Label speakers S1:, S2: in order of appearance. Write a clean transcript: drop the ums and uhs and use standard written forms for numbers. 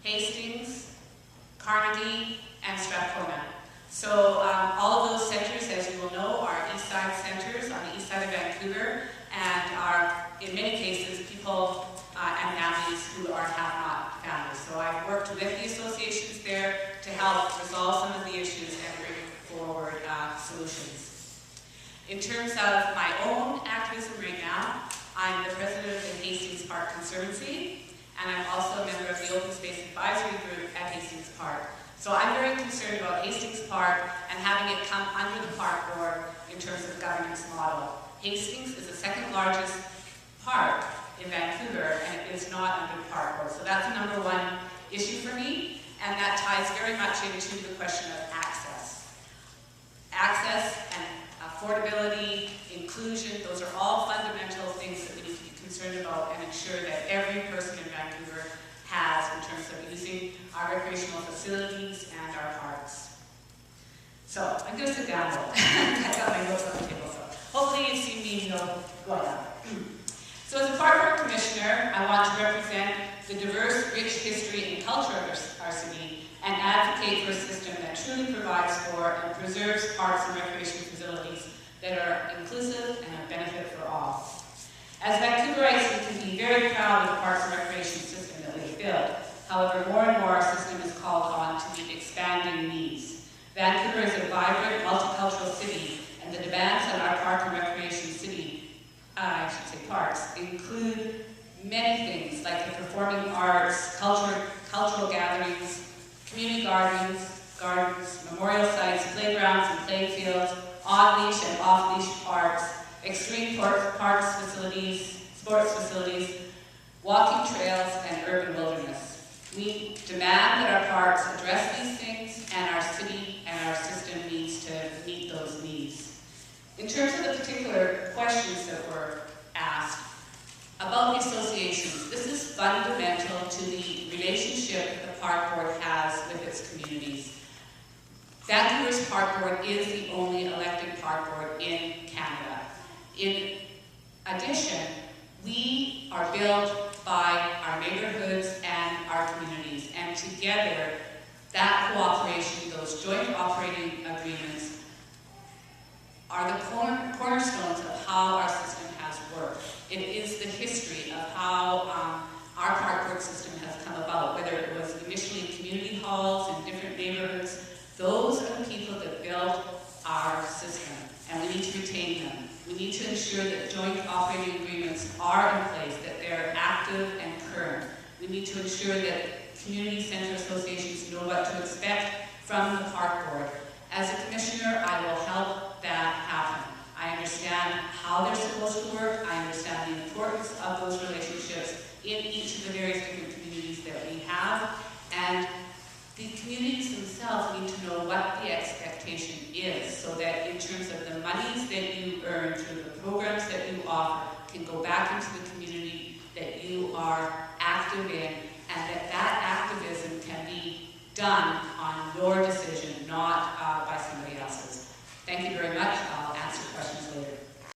S1: Hastings, Carnegie, and Strathcona. So all of those centers, as you will know, are east side centers on the east side of Vancouver, and are, in many cases, people and families who are have-not families. So I've worked with the associations there to help resolve some of the issues and bring forward solutions. In terms of my own activism right now, I'm the president of the Hastings Park Conservancy, and I'm also a member of the Open Space Advisory Group at Hastings Park. So I'm very concerned about Hastings Park and having it come under the park board in terms of governance model. Hastings is the second largest park in Vancouver, and it is not under the park board. So that's the number one issue for me, and that ties very much into the question of access. Access and affordability, inclusion, those are all fundamental things that we need to be concerned about and ensure that every person in Vancouver has in terms of using our recreational facilities and our parks. So I'm going to sit down though. I got my notes on the table, so hopefully you've seen me go down. So as a park board commissioner, I want to represent the diverse, rich history and culture of our city and advocate for a system that truly provides for and preserves parks and recreation facilities that are inclusive and a benefit for all. As Vancouverites, we can be very proud of the parks and recreation system that we've built. However, more and more our system is called on to meet expanding needs. Vancouver is a vibrant, multicultural city, and the demands on our park and recreation city, parks, include many things like the performing arts, cultural gatherings, community gardens, memorial sites, playgrounds and playfields, on-leash and off-leash parks, extreme parks facilities, sports facilities, walking trails, and urban wilderness. We demand that our parks address these things, and our city and our system needs to meet those needs. In terms of the particular questions that were asked about the associations, this is fundamental to the relationship that the Park Board has with its communities. Vancouver's Park Board is the only elected park board in Canada. In addition, we are built by our neighborhoods and our communities, and together, that cooperation, those joint operating agreements, are the cornerstones of how our system has worked. It is the history of how our park board system has come about, whether it was initially community halls in different neighborhoods. Those are the people that built our system, and we need to retain them. We need to ensure that joint operating agreements are in place, that they're active and current. We need to ensure that community center associations know what to expect from the park board. As a commissioner, I will help that happen. I understand how they're supposed to work. I understand the importance of those relationships in each of the various different communities that we have. And the communities themselves need to know what the expectation is, so that in terms of the monies that you earn through the programs that you offer can go back into the community that you are active in, and that activism can be done on your decision, not by somebody else's. Thank you very much.